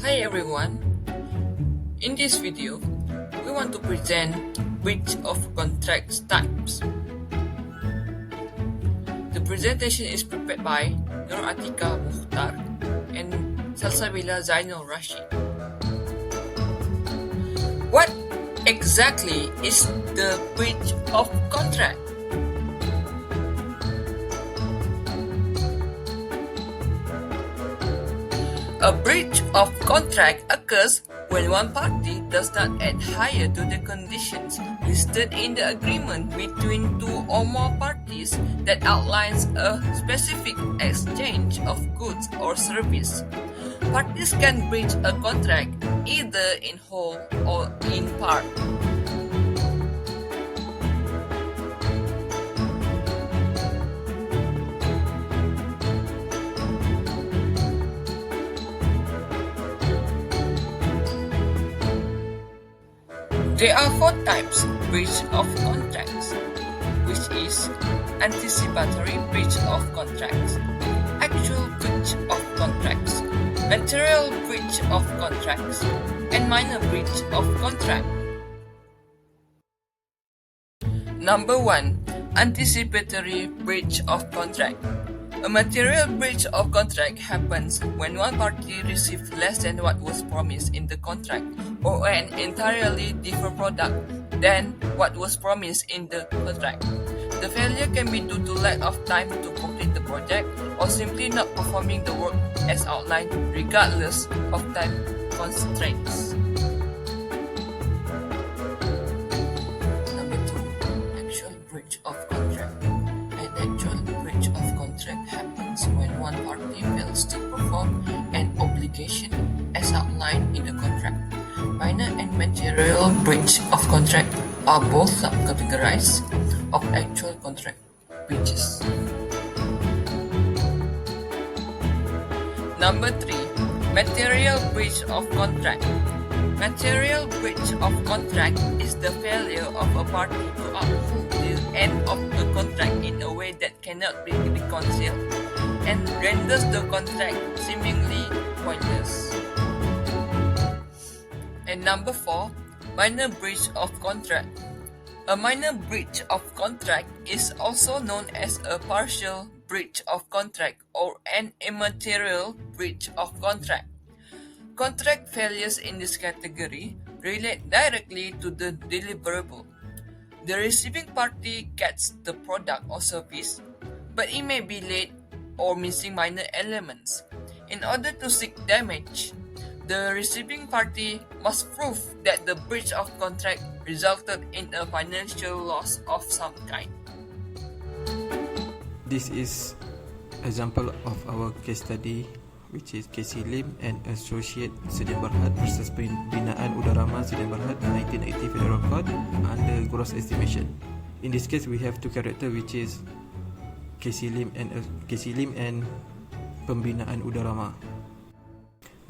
Hi everyone, in this video we want to present breach of contract types. The presentation is prepared by Nur Atika Mukhtar and Salsabila Zainul Rashid. What exactly is the breach of contract? A breach of contract occurs when one party does not adhere to the conditions listed in the agreement between two or more parties that outlines a specific exchange of goods or service. Parties can breach a contract either in whole or in part. There are four types breach of contracts, which is anticipatory breach of contracts, actual breach of contracts, material breach of contracts, and minor breach of contract. Number 1. Anticipatory breach of contract. A material breach of contract happens when one party receives less than what was promised in the contract or an entirely different product than what was promised in the contract. The failure can be due to lack of time to complete the project or simply not performing the work as outlined regardless of time constraints. Number 2. Actual breach of contract. An actual breach of contract happens when one party fails to perform an obligation as outlined in the contract. Minor and material breach of contract are both subcategories of actual contract breaches. Number 3. Material breach of contract. Material breach of contract is the failure of a party to uphold the end of the contract in a way that cannot be reconciled and renders the contract seemingly pointless. And number 4, minor breach of contract. A minor breach of contract is also known as a partial breach of contract or an immaterial breach of contract. Contract failures in this category relate directly to the deliverable. The receiving party gets the product or service, but it may be late or missing minor elements. In order to seek damage, the receiving party must prove that the breach of contract resulted in a financial loss of some kind. This is example of our case study, which is Casey Lim and Associate Sdn Bhd versus Pembinaan Udarama Sdn Bhd 1980 Federal Court under gross estimation. In this case, we have two characters, which is Casey Lim and Pembinaan Udarama.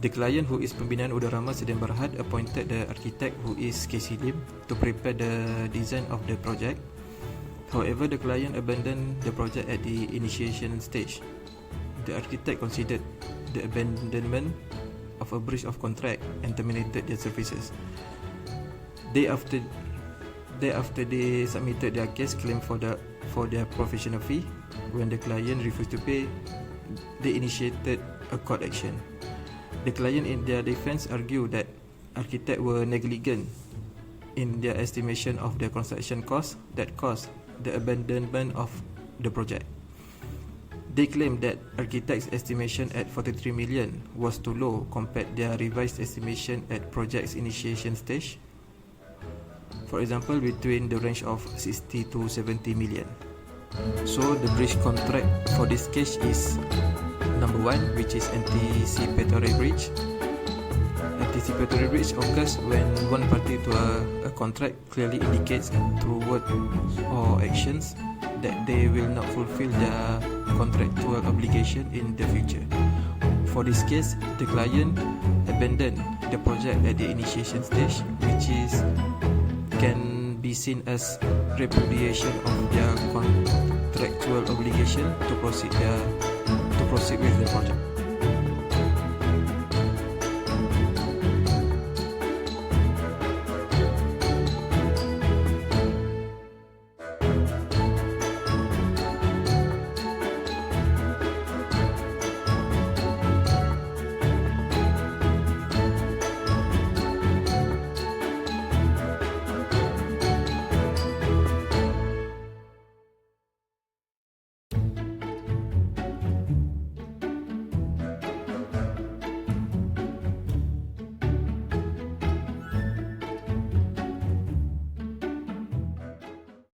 The client, who is Pembinaan Udarama Sdn Bhd, appointed the architect, who is Casey Lim, to prepare the design of the project. However, the client abandoned the project at the initiation stage. The architect considered the abandonment of a breach of contract and terminated their services. Day after they submitted their case claim for their professional fee. When the client refused to pay, they initiated a court action. The client, in their defense, argued that architects were negligent in their estimation of the construction costs that caused the abandonment of the project. They claimed that architects' estimation at 43 million was too low compared to their revised estimation at project's initiation stage. For example, between the range of 60 to 70 million. So the breach contract for this case is number 1, which is anticipatory breach. Anticipatory breach occurs when one party to a contract clearly indicates through words or actions that they will not fulfill their contractual obligation in the future. For this case, the client abandoned the project at the initiation stage, which can be seen as repudiation of their contractual obligation to proceed with the project.